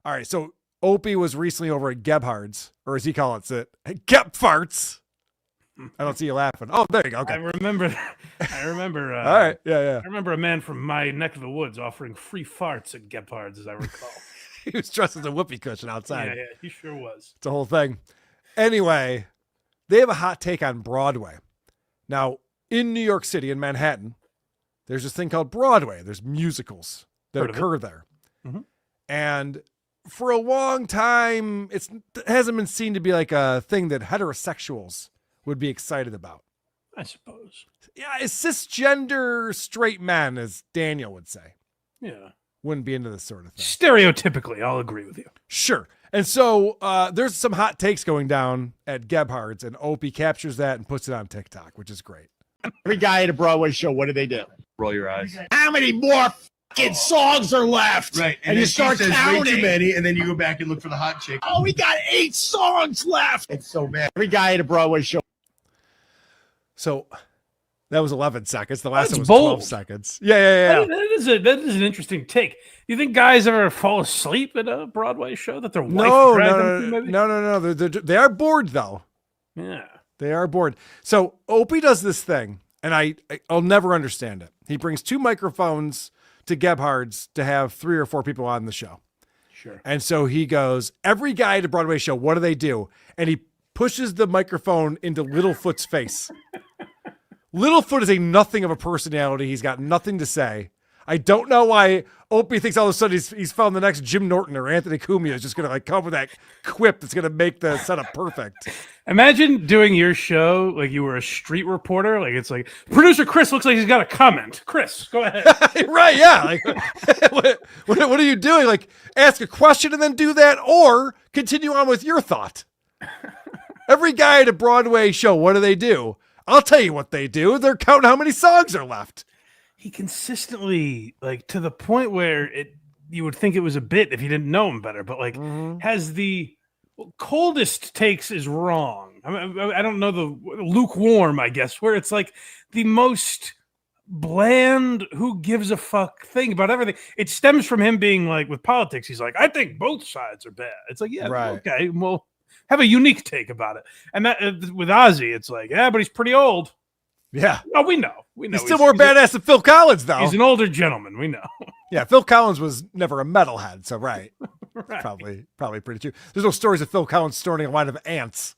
All right, so Opie was recently over at Gebhard's, or as he calls it, Gepfarts. I don't see you laughing. Oh, there you go. Okay. I remember. All right. Yeah. I remember a man from my neck of the woods offering free farts at Gepard's, as I recall. He was dressed as a whoopee cushion outside. Yeah, he sure was. It's a whole thing. Anyway, they have a hot take on Broadway. Now, in New York City, in Manhattan, there's this thing called Broadway. There's musicals that occur there. Mm-hmm. And for a long time, it hasn't been seen to be like a thing that heterosexuals would be excited about. I suppose. Yeah, it's cisgender straight men, as Daniel would say. Yeah. Wouldn't be into this sort of thing. Stereotypically, I'll agree with you. Sure. And so there's some hot takes going down at Gebhard's, and Opie captures that and puts it on TikTok, which is great. Every guy at a Broadway show, what do? Roll your eyes. How many more fucking songs are left? Right. And you start counting. Way too many, and then you go back and look for the hot chick. Oh, we got 8 songs left. It's so bad. Every guy at a Broadway show. So that was 11 seconds. The last one was bold. 12 seconds. Yeah. That is an interesting take. Do you think guys ever fall asleep at a Broadway show that their wife dragged them to? No. They are bored, though. Yeah. They are bored. So Opie does this thing, and I'll never understand it. He brings 2 microphones to Gebhard's to have 3 or 4 people on the show. Sure. And so he goes, every guy at a Broadway show, what do? And he pushes the microphone into Littlefoot's face. Littlefoot is nothing of a personality. He's got nothing to say. I don't know why Opie thinks all of a sudden he's found the next Jim Norton or Anthony Cumia is just going to come with that quip that's going to make the setup perfect. Imagine doing your show like you were a street reporter. Like it's like, producer Chris looks like he's got a comment. Chris, go ahead. Right, yeah. Like, what are you doing? Like, ask a question and then do that, or continue on with your thought. Every guy at a Broadway show, what do? I'll tell you what they do. They're counting how many songs are left. He consistently, like, to the point where you would think it was a bit if you didn't know him better, but has the coldest takes is wrong. I don't know, the lukewarm, I guess, where it's like the most bland, who gives a fuck thing about everything. It stems from him being like, with politics, he's like, I think both sides are bad. It's like, yeah, right. Okay, well, have a unique take about it. And that with Ozzy, it's like, yeah, but he's pretty old. Yeah. Oh, we know. He's still more badass than Phil Collins, though. He's an older gentleman. We know. Yeah, Phil Collins was never a metalhead, so right. Right. Probably pretty true. There's no stories of Phil Collins snorting a line of ants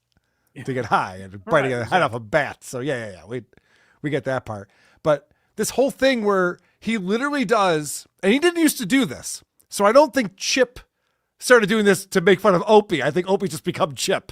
to get high and biting a head off a bat. So yeah. We get that part. But this whole thing where he literally does, and he didn't used to do this. So I don't think Chip started doing this to make fun of Opie. I think Opie just become Chip.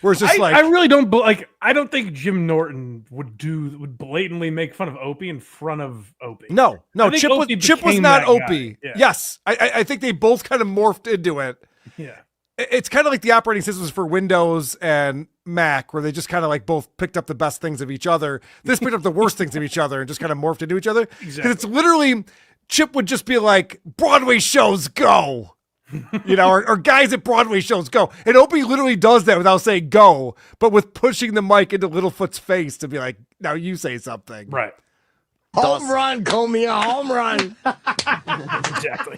Where it's just I really don't like. I don't think Jim Norton would blatantly make fun of Opie in front of Opie. No. Chip was not Opie. Yeah. Yes, I think they both kind of morphed into it. Yeah, it's kind of like the operating systems for Windows and Mac, where they just kind of like both picked up the best things of each other. This picked up the worst things of each other and just kind of morphed into each other. Because it's literally Chip would just be like, Broadway shows go. Or guys at Broadway shows go. And Opie literally does that without saying go, but with pushing the mic into Littlefoot's face to be like, now you say something. Right. Home run, call me a home run. Exactly.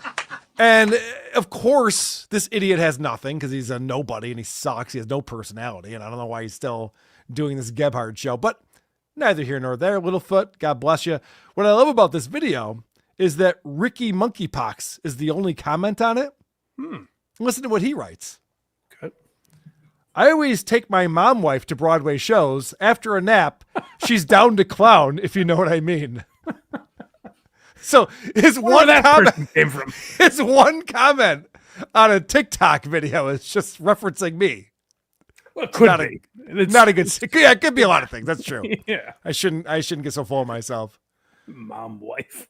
And of course, this idiot has nothing because he's a nobody and he sucks. He has no personality. And I don't know why he's still doing this Gebhard show, but neither here nor there. Littlefoot, God bless you. What I love about this video is that Ricky Monkeypox is the only comment on it. Listen to what he writes. Good. I always take my mom wife to Broadway shows. After a nap, she's down to clown, if you know what I mean. So his one comment came from. His one comment on a TikTok video is just referencing me. Well, it could be. It's not a good. Yeah, it could be a lot of things. That's true. Yeah. I shouldn't get so full of myself. Mom wife.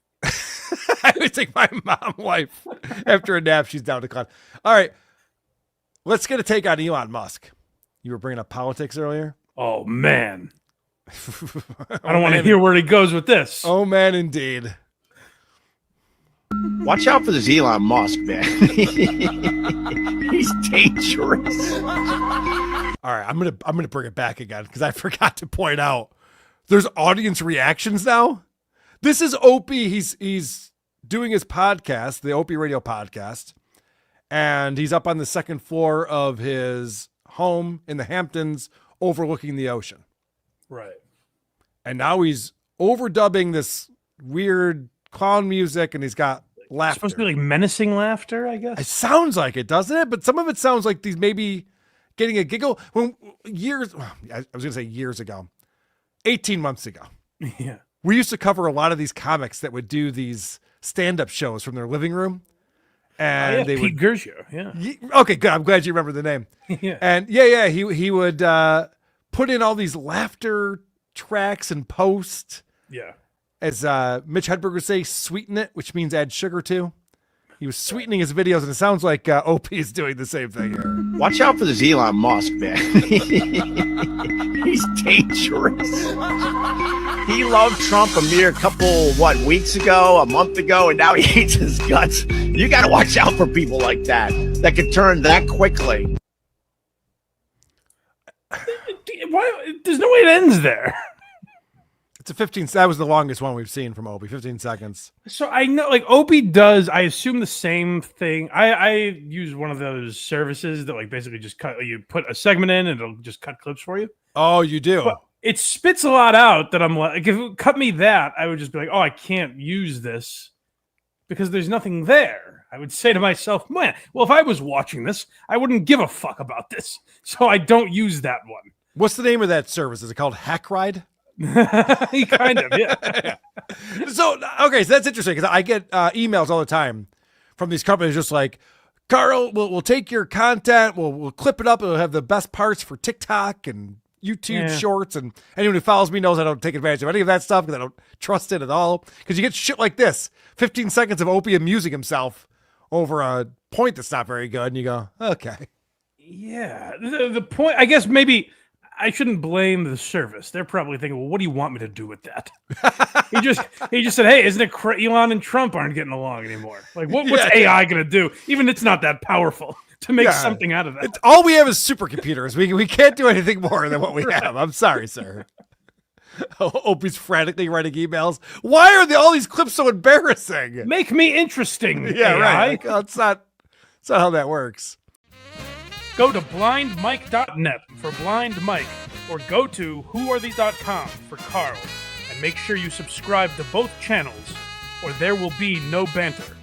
I would take my mom wife after a nap. She's down to clown. All right. Let's get a take on Elon Musk. You were bringing up politics earlier. Oh, man. I don't want to hear where he goes with this. Oh, man, indeed. Watch out for this Elon Musk, man. He's dangerous. All right. I'm gonna bring it back again because I forgot to point out there's audience reactions now. This is Opie. He's doing his podcast, the Opie Radio podcast, and he's up on the second floor of his home in the Hamptons overlooking the ocean. Right. And now he's overdubbing this weird clown music, and he's got laughter. It's supposed to be like menacing laughter, I guess. It sounds like it, doesn't it? But some of it sounds like he's maybe getting a giggle. I was going to say years ago, 18 months ago. Yeah. We used to cover a lot of these comics that would do these stand-up shows from their living room. And they Pete would Gershio, yeah. Okay, good. I'm glad you remember the name. Yeah. And he would put in all these laughter tracks and post. Yeah. As Mitch Hedberg would say, sweeten it, which means add sugar to. He was sweetening his videos, and it sounds like Opie is doing the same thing here. Watch out for this Elon Musk, man. He's dangerous. He loved Trump a mere weeks ago, a month ago, and now he hates his guts. You got to watch out for people like that can turn that quickly. Why? There's no way it ends there. It's a 15. That was the longest one we've seen from Opie. 15 seconds. So I know, like Opie does. I assume the same thing. I use one of those services that like basically just cut. You put a segment in, and it'll just cut clips for you. Oh, you do. But it spits a lot out that I'm like, if it cut me that, I would just be like, oh, I can't use this because there's nothing there. I would say to myself, man, well, if I was watching this, I wouldn't give a fuck about this, so I don't use that one. What's the name of that service? Is it called Hack Ride? Kind of, yeah. So that's interesting because I get emails all the time from these companies just like, KARL, we'll take your content, we'll clip it up, it'll have the best parts for TikTok and YouTube Shorts, and anyone who follows me knows I don't take advantage of any of that stuff because I don't trust it at all. Because you get shit like this, 15 seconds of Opie amusing himself over a point that's not very good, and you go, okay. Yeah, the point, I guess maybe I shouldn't blame the service. They're probably thinking, well, what do you want me to do with that? he just said, hey, isn't it Elon and Trump aren't getting along anymore? Like, what's AI going to do? Even it's not that powerful to make something out of that. All we have is supercomputers. We can't do anything more than what we have. I'm sorry, sir. Opie's frantically writing emails. Why are all these clips so embarrassing? Make me interesting. Yeah, AI. right. Like, that's not how that works. Go to blindmike.net for Blind Mike, or go to whoarethese.com for KARL, and make sure you subscribe to both channels, or there will be no banter.